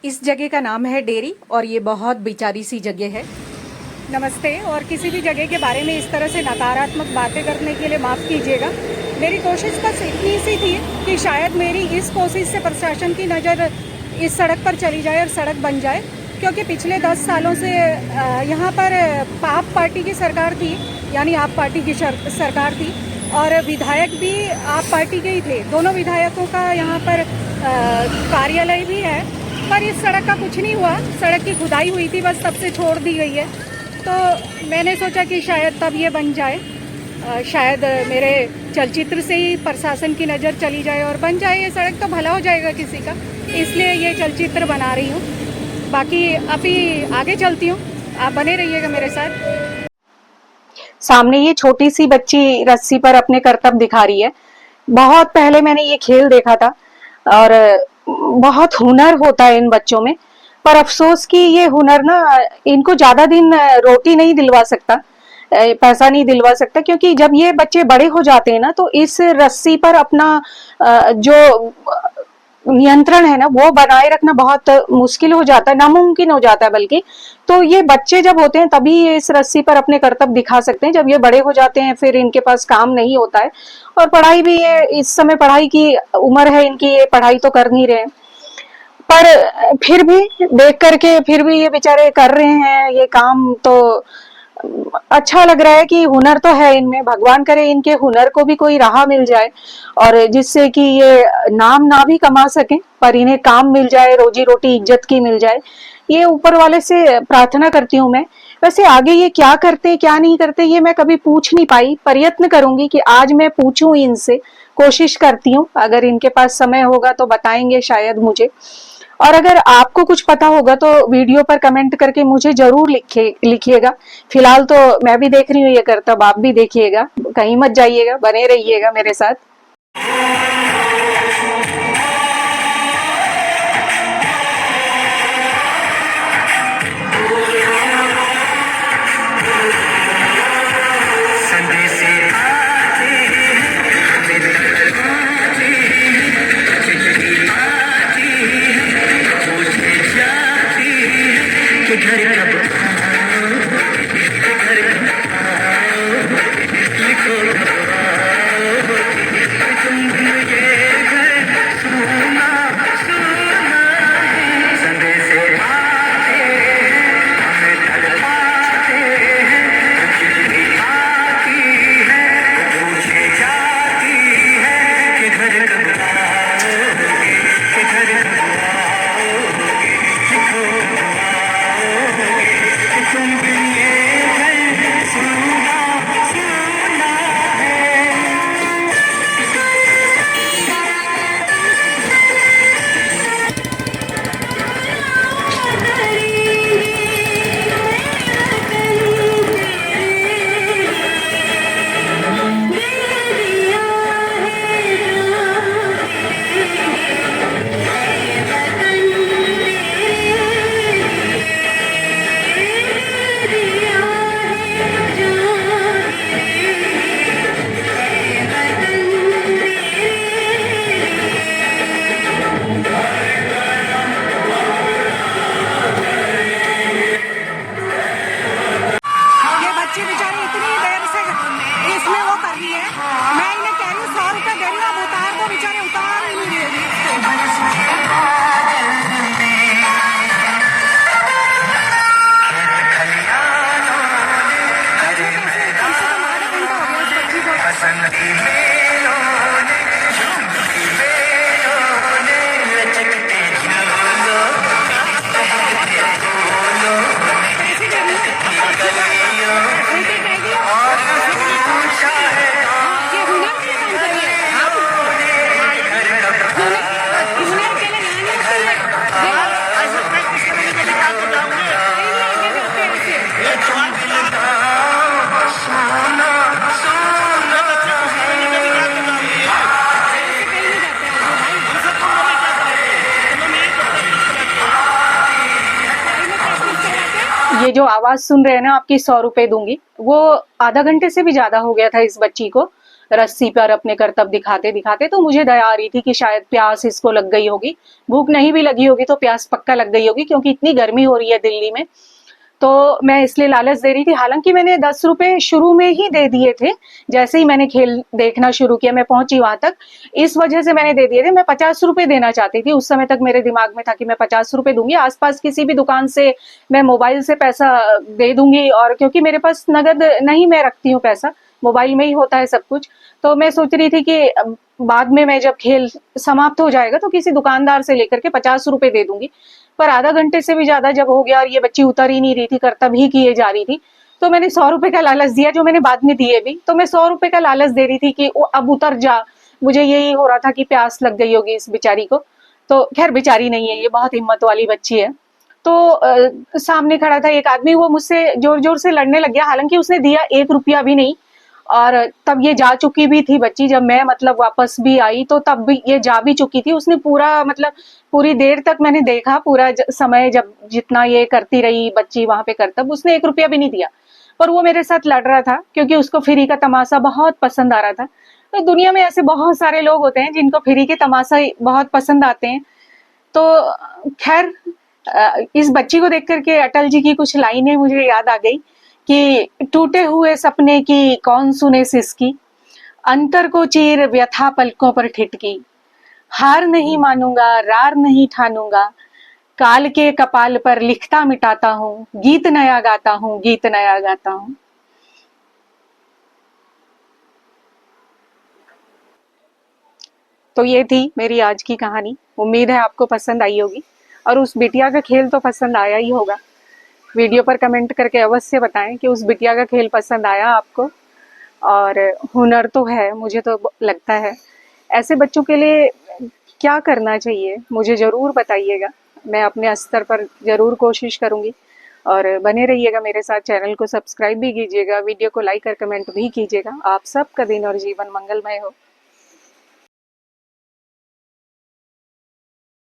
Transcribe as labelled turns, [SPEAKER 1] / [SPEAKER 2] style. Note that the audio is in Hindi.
[SPEAKER 1] इस जगह का नाम है डेरी और ये बहुत बेचारी सी जगह है। नमस्ते। और किसी भी जगह के बारे में इस तरह से नकारात्मक बातें करने के लिए माफ़ कीजिएगा। मेरी कोशिश बस इतनी सी थी कि शायद मेरी इस कोशिश से प्रशासन की नज़र इस सड़क पर चली जाए और सड़क बन जाए, क्योंकि पिछले 10 सालों से यहाँ पर आप पार्टी की सरकार थी, यानी आप पार्टी की सरकार थी और विधायक भी आप पार्टी के ही थे। दोनों विधायकों का यहाँ पर कार्यालय भी है, पर इस सड़क का कुछ नहीं हुआ। सड़क की खुदाई हुई थी, बस तब से छोड़ दी गई है। तो मैंने सोचा कि शायद तब ये बन जाए, शायद मेरे चलचित्र से ही प्रशासन की नज़र चली जाए और बन जाए ये सड़क, तो भला हो जाएगा किसी का। इसलिए ये चलचित्र बना रही हूँ। बाकी अभी आगे चलती हूँ, आप बने रहिएगा मेरे साथ।
[SPEAKER 2] सामने ये छोटी सी बच्ची रस्सी पर अपने करतब दिखा रही है। बहुत पहले मैंने ये खेल देखा था और बहुत हुनर होता है इन बच्चों में, पर अफसोस कि ये हुनर ना इनको ज्यादा दिन रोटी नहीं दिलवा सकता, पैसा नहीं दिलवा सकता, क्योंकि जब ये बच्चे बड़े हो जाते हैं ना तो इस रस्सी पर अपना जो नियंत्रण है ना वो बनाए रखना बहुत मुश्किल हो जाता है, नामुमकिन हो जाता है बल्कि। तो ये बच्चे जब होते हैं तभी ये इस रस्सी पर अपने करतब दिखा सकते हैं। जब ये बड़े हो जाते हैं फिर इनके पास काम नहीं होता है, और पढ़ाई भी, ये इस समय पढ़ाई की उम्र है इनकी, ये पढ़ाई तो कर नहीं रहे, पर फिर भी देख करके फिर भी ये बेचारे कर रहे हैं ये काम, तो अच्छा लग रहा है कि हुनर तो है इनमें। भगवान करे इनके हुनर को भी कोई राह मिल जाए और जिससे कि ये नाम ना भी कमा सके पर इन्हें काम मिल जाए, रोजी रोटी इज्जत की मिल जाए। ये ऊपर वाले से प्रार्थना करती हूँ मैं। वैसे आगे ये क्या करते क्या नहीं करते ये मैं कभी पूछ नहीं पाई, प्रयत्न करूंगी कि आज मैं पूछूं इनसे, कोशिश करती हूँ। अगर इनके पास समय होगा तो बताएंगे शायद मुझे, और अगर आपको कुछ पता होगा तो वीडियो पर कमेंट करके मुझे जरूर लिखिएगा। फिलहाल तो मैं भी देख रही हूँ ये करतब, आप भी देखिएगा, कहीं मत जाइएगा, बने रहिएगा मेरे साथ। ये जो आवाज सुन रहे हैं ना, आपकी 100 रुपए दूंगी। वो आधा घंटे से भी ज्यादा हो गया था इस बच्ची को, रस्सी पर अपने करतब दिखाते दिखाते। तो मुझे दया आ रही थी कि शायद प्यास इसको लग गई होगी, भूख नहीं भी लगी होगी तो प्यास पक्का लग गई होगी, क्योंकि इतनी गर्मी हो रही है दिल्ली में। तो मैं इसलिए लालच दे रही थी। हालांकि मैंने 10 रुपए शुरू में ही दे दिए थे, जैसे ही मैंने खेल देखना शुरू किया, मैं पहुंची वहां तक, इस वजह से मैंने दे दिए थे। मैं 50 रुपए देना चाहती थी, उस समय तक मेरे दिमाग में था कि मैं 50 रुपए दूंगी, आसपास किसी भी दुकान से मैं मोबाइल से पैसा दे दूंगी। और क्योंकि मेरे पास नगद नहीं मैं रखती हूँ पैसा, मोबाइल में ही होता है सब कुछ। तो मैं सोच रही थी कि बाद में मैं जब खेल समाप्त हो जाएगा तो किसी दुकानदार से लेकर के 50 रुपए दे दूंगी। पर आधा घंटे से भी ज्यादा जब हो गया और ये बच्ची उतर ही नहीं रही थी, करतब ही किए जा रही थी, तो मैंने 100 रुपए का लालच दिया, जो मैंने बाद में दिए भी। तो मैं 100 रुपए का लालच दे रही थी कि अब उतर जा। मुझे यही हो रहा था कि प्यास लग गई होगी इस बेचारी को। तो खैर बेचारी नहीं है, ये बहुत हिम्मत वाली बच्ची है। तो सामने खड़ा था एक आदमी, वो मुझसे जोर जोर से लड़ने लग गया। हालांकि उसने दिया 1 रुपया भी नहीं, और तब ये जा चुकी भी थी बच्ची। जब मैं मतलब वापस भी आई तो तब भी ये जा भी चुकी थी। उसने पूरा मतलब पूरी देर तक मैंने देखा, पूरा समय जब जितना ये करती रही बच्ची वहां पे करतब, उसने 1 रुपया भी नहीं दिया। पर वो मेरे साथ लड़ रहा था क्योंकि उसको फ्री का तमाशा बहुत पसंद आ रहा था। तो दुनिया में ऐसे बहुत सारे लोग होते हैं जिनको फ्री के तमाशा बहुत पसंद आते हैं। तो खैर, इस बच्ची को देख करके अटल जी की कुछ लाइनें मुझे याद आ गई कि टूटे हुए सपने की कौन सुने सिसकी, अंतर को चीर व्यथा पलकों पर ठिठकी, हार नहीं मानूंगा रार नहीं ठानूंगा, काल के कपाल पर लिखता मिटाता हूँ, गीत नया गाता हूँ, गीत नया गाता हूँ। तो ये थी मेरी आज की कहानी। उम्मीद है आपको पसंद आई होगी, और उस बिटिया का खेल तो पसंद आया ही होगा। वीडियो पर कमेंट करके अवश्य बताएं कि उस बिटिया का खेल पसंद आया आपको। और हुनर तो है, मुझे तो लगता है। ऐसे बच्चों के लिए क्या करना चाहिए मुझे ज़रूर बताइएगा, मैं अपने स्तर पर ज़रूर कोशिश करूँगी। और बने रहिएगा मेरे साथ, चैनल को सब्सक्राइब भी कीजिएगा, वीडियो को लाइक और कमेंट भी कीजिएगा। आप सबका दिन और जीवन मंगलमय हो।